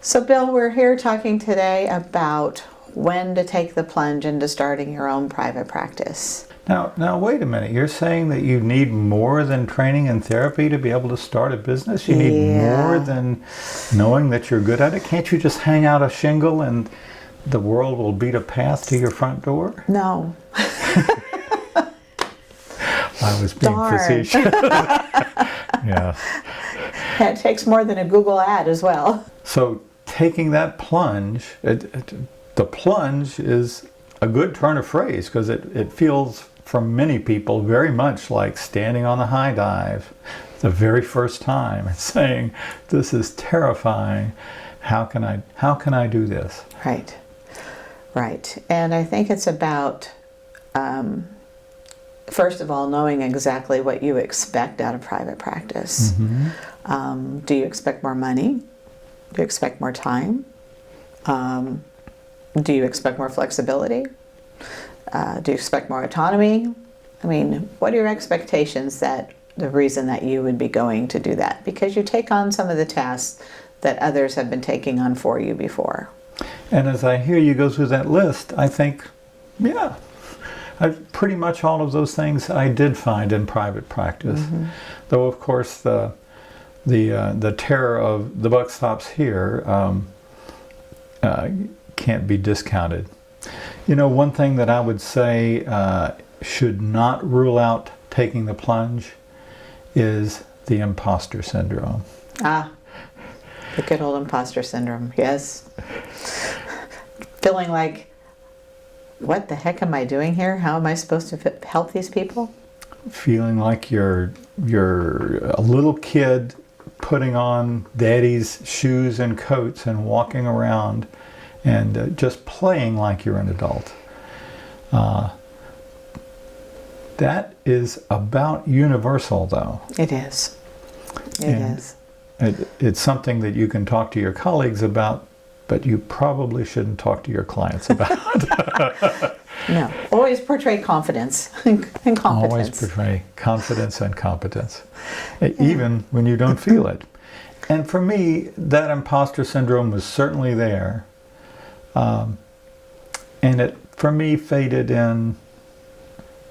So Bill, we're here talking today about when to take the plunge into starting your own private practice. Now, wait a minute. You're saying that you need more than training and therapy to be able to start a business? You need more than knowing that you're good at it? Can't you just hang out a shingle and the world will beat a path to your front door? No. I was being facetious. Yeah. It takes more than a Google ad as well. So taking that plunge, the plunge is a good turn of phrase because it feels for many people very much like standing on the high dive the very first time and saying, this is terrifying. How can I do this? Right. And I think it's about, first of all, knowing exactly what you expect out of private practice. Mm-hmm. Do you expect more money? Do you expect more time? Do you expect more flexibility? Do you expect more autonomy? I mean, what are your expectations that the reason that you would be going to do that? Because you take on some of the tasks that others have been taking on for you before. And as I hear you go through that list, I think, yeah, pretty much all of those things I did find in private practice. Mm-hmm. Though, of course, the terror of the buck stops here can't be discounted. You know, one thing that I would say should not rule out taking the plunge is the impostor syndrome. Ah, the good old impostor syndrome, yes. Feeling like, what the heck am I doing here? How am I supposed to help these people? Feeling like you're a little kid putting on daddy's shoes and coats and walking around and just playing like you're an adult. That is about universal, though. It is. It is. It's something that you can talk to your colleagues about, but you probably shouldn't talk to your clients about. No. Always portray confidence and competence. Always portray confidence and competence, even when you don't feel it. And for me, that imposter syndrome was certainly there. And it, for me, faded in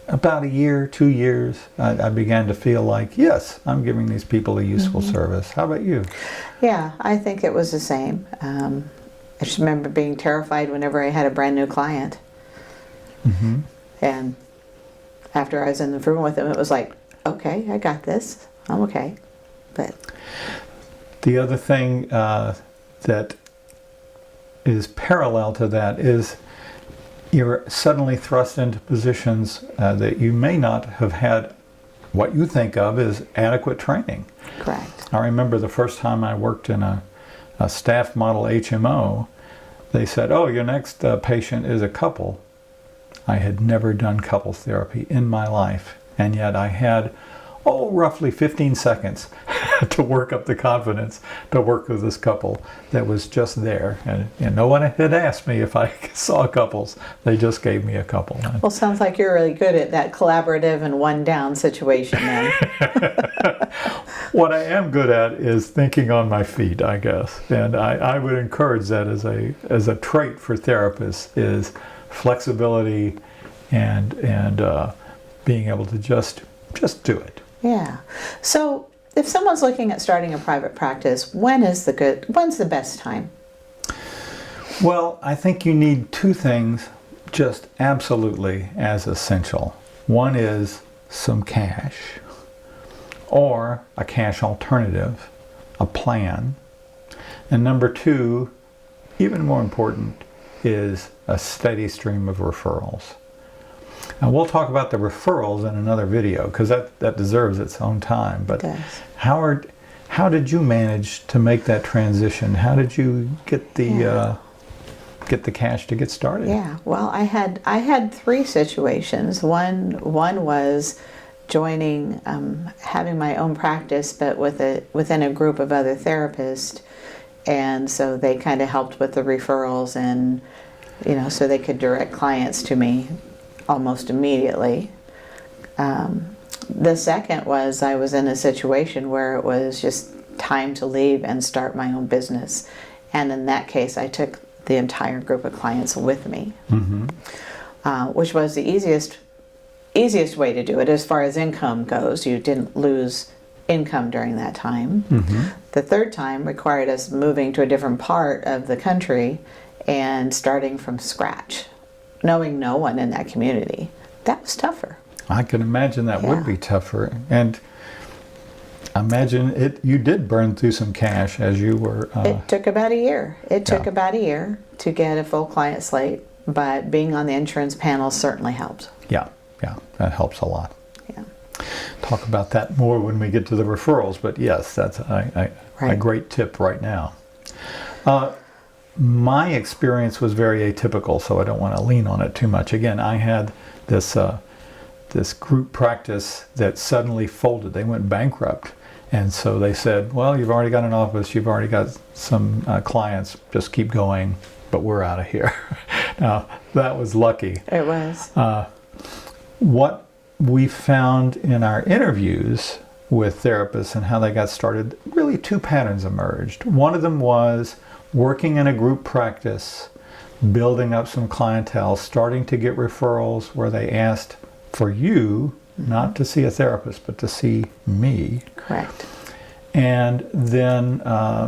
about a year, 2 years. I began to feel like, yes, I'm giving these people a useful service. How about you? Yeah, I think it was the same. I just remember being terrified whenever I had a brand new client. Mm-hmm. And after I was in the room with them, it was like, okay, I got this. I'm okay. But the other thing that is parallel to that is you're suddenly thrust into positions that you may not have had what you think of as adequate training. Correct. I remember the first time I worked in a staff model HMO, they said, oh, your next patient is a couple. I had never done couples therapy in my life, and yet I had, roughly 15 seconds to work up the confidence to work with this couple that was just there. And no one had asked me if I saw couples. They just gave me a couple. Well, sounds like you're really good at that collaborative and one down situation then. What I am good at is thinking on my feet, I guess. And I would encourage that as a trait for therapists is flexibility and being able to just do it. Yeah. So if someone's looking at starting a private practice, when's the best time? Well, I think you need two things just absolutely as essential. One is some cash, or a cash alternative, a plan. And number two, even more important, is a steady stream of referrals. And we'll talk about the referrals in another video because that deserves its own time. But Howard, how did you manage to make that transition? How did you get the cash to get started? Yeah, well, I had three situations. One was joining, having my own practice, but within a group of other therapists, and so they kind of helped with the referrals, and so they could direct clients to me almost immediately. The second was I was in a situation where it was just time to leave and start my own business. And in that case, I took the entire group of clients with me, which was the easiest way to do it as far as income goes. You didn't lose income during that time. The third time required us moving to a different part of the country and starting from scratch, knowing no one in that community. That was tougher. I can imagine that would be tougher. And I imagine you did burn through some cash as you were... It took about a year. It took about a year to get a full client slate, but being on the insurance panel certainly helped. Yeah, that helps a lot. Yeah. Talk about that more when we get to the referrals, but yes, that's a great tip right now. My experience was very atypical, so I don't want to lean on it too much. Again, I had this group practice that suddenly folded. They went bankrupt. And so they said, well, you've already got an office, you've already got some clients, just keep going, but we're out of here. Now, that was lucky. It was. What we found in our interviews with therapists and how they got started, really two patterns emerged. One of them was working in a group practice, building up some clientele, starting to get referrals where they asked for you, not to see a therapist, but to see me. Correct. And then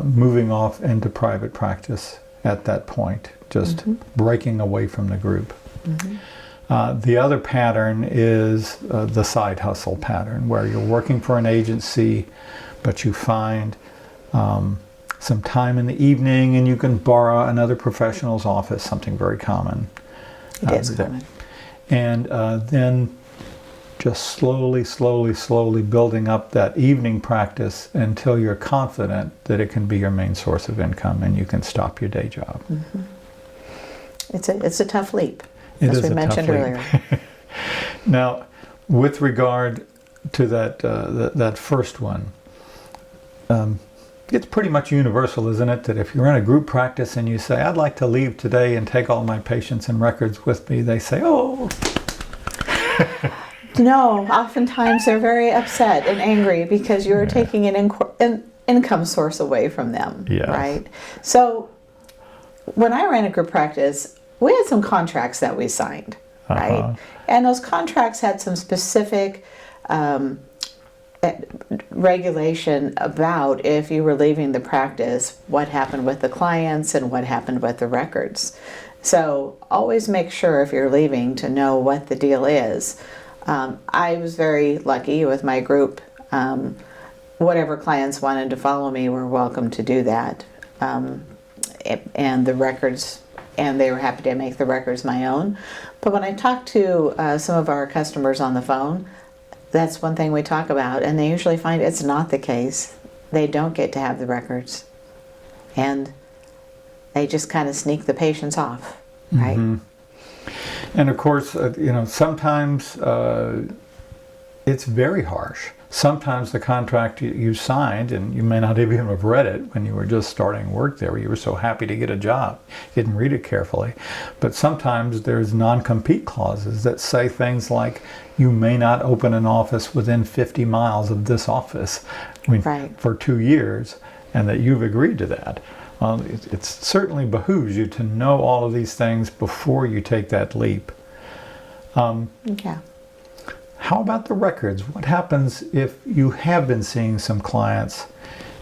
moving off into private practice at that point, just breaking away from the group. The other pattern is the side hustle pattern, where you're working for an agency, but you find some time in the evening and you can borrow another professional's office, something very common. It is common. And then just slowly building up that evening practice until you're confident that it can be your main source of income and you can stop your day job. It's a tough leap, as we mentioned earlier. Now, with regard to that first one, it's pretty much universal, isn't it, that if you're in a group practice and you say, I'd like to leave today and take all my patients and records with me, they say, oh. No, oftentimes they're very upset and angry because you're taking an income source away from them, right? So when I ran a group practice, we had some contracts that we signed, right? And those contracts had some specific regulation about if you were leaving the practice, what happened with the clients and what happened with the records. So always make sure if you're leaving to know what the deal is. I was very lucky with my group. Whatever clients wanted to follow me were welcome to do that. And the records, and they were happy to make the records my own. But when I talk to some of our customers on the phone, that's one thing we talk about, and they usually find it's not the case. They don't get to have the records. And they just kind of sneak the patients off, right? And of course, sometimes it's very harsh. Sometimes the contract you signed, and you may not even have read it when you were just starting work there, you were so happy to get a job, you didn't read it carefully. But sometimes there's non-compete clauses that say things like, you may not open an office within 50 miles of this office for 2 years, and that you've agreed to that. It certainly behooves you to know all of these things before you take that leap. How about the records? What happens if you have been seeing some clients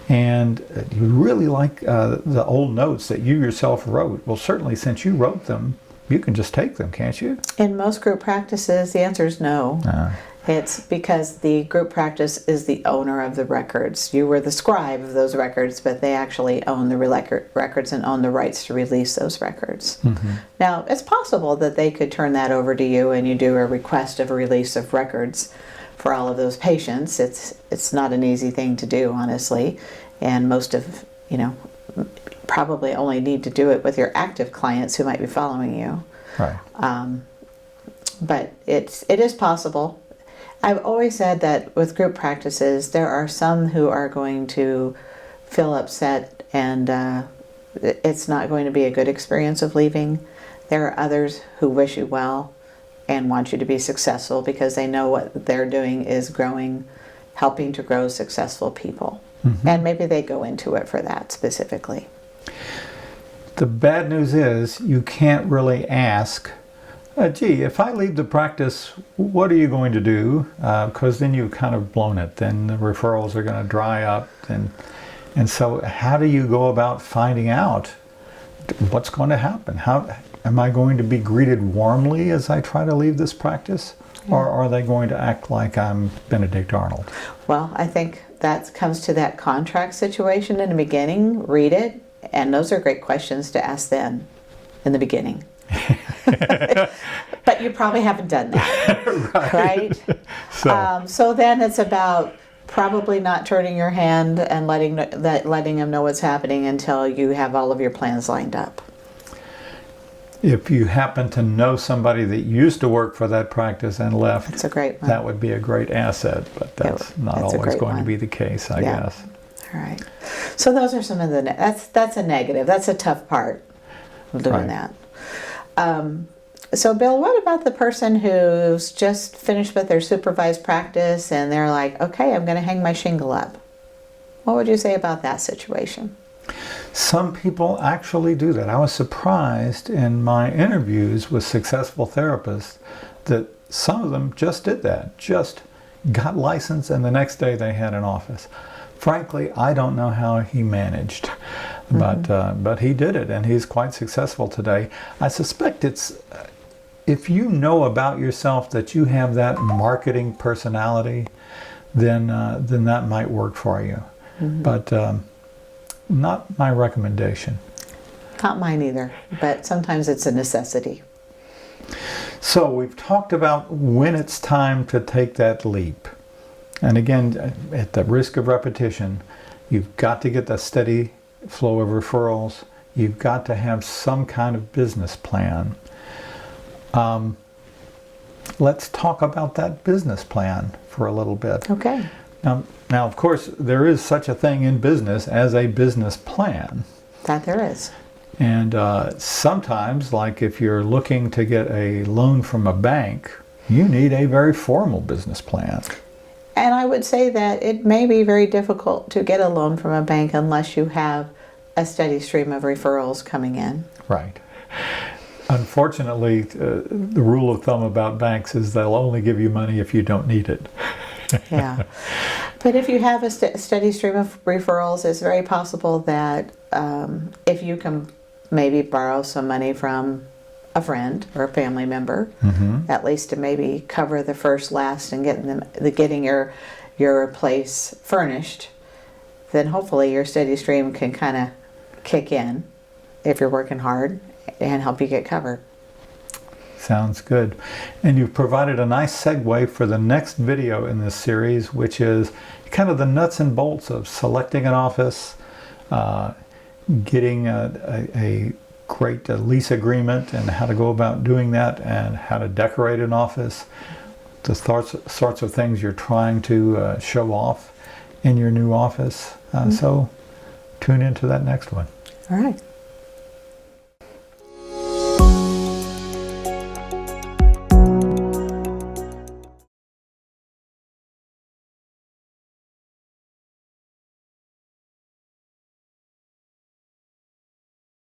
and you really like the old notes that you yourself wrote? Well, certainly since you wrote them, you can just take them, can't you? In most group practices, the answer is no. It's because the group practice is the owner of the records. You were the scribe of those records, but they actually own the records and own the rights to release those records. Now, it's possible that they could turn that over to you and you do a request of a release of records for all of those patients. It's not an easy thing to do, honestly, and most of, probably only need to do it with your active clients who might be following you. Right. But it is possible. I've always said that with group practices, there are some who are going to feel upset and it's not going to be a good experience of leaving. There are others who wish you well and want you to be successful because they know what they're doing is helping to grow successful people. And maybe they go into it for that specifically. The bad news is you can't really ask, gee, if I leave the practice, what are you going to do? Because then you've kind of blown it. Then the referrals are going to dry up. And so how do you go about finding out what's going to happen? How am I going to be greeted warmly as I try to leave this practice? Or are they going to act like I'm Benedict Arnold? Well, I think that comes to that contract situation in the beginning. Read it, and those are great questions to ask then in the beginning. But you probably haven't done that, right? So then it's about probably not turning your hand and letting them know what's happening until you have all of your plans lined up. If you happen to know somebody that used to work for that practice and left, that's a great one. That would be a great asset, but that's not always going to be the case, I guess. All right. So those are some of the, that's a negative. That's a tough part of doing that. So Bill, what about the person who's just finished with their supervised practice and they're like, okay, I'm going to hang my shingle up? What would you say about that situation? Some people actually do that. I was surprised in my interviews with successful therapists that some of them just did that, just got licensed and the next day they had an office. Frankly, I don't know how he managed, but he did it and he's quite successful today. I suspect it's, if you know about yourself that you have that marketing personality, then that might work for you. But not my recommendation. Not mine either, but sometimes it's a necessity. So we've talked about when it's time to take that leap. And again, at the risk of repetition, you've got to get the steady flow of referrals. You've got to have some kind of business plan. Let's talk about that business plan for a little bit. Okay. Now, of course, there is such a thing in business as a business plan. That there is. And sometimes, like if you're looking to get a loan from a bank, you need a very formal business plan. And I would say that it may be very difficult to get a loan from a bank unless you have a steady stream of referrals coming in. Right. Unfortunately, the rule of thumb about banks is they'll only give you money if you don't need it. Yeah. But if you have a steady stream of referrals, it's very possible that if you can maybe borrow some money from a friend or a family member, at least to maybe cover the first, last, and getting your place furnished, then hopefully your steady stream can kind of kick in if you're working hard and help you get covered. Sounds good. And you've provided a nice segue for the next video in this series, which is kind of the nuts and bolts of selecting an office, getting a great lease agreement and how to go about doing that, and how to decorate an office, the sorts of things you're trying to show off in your new office. So tune into that next one. All right.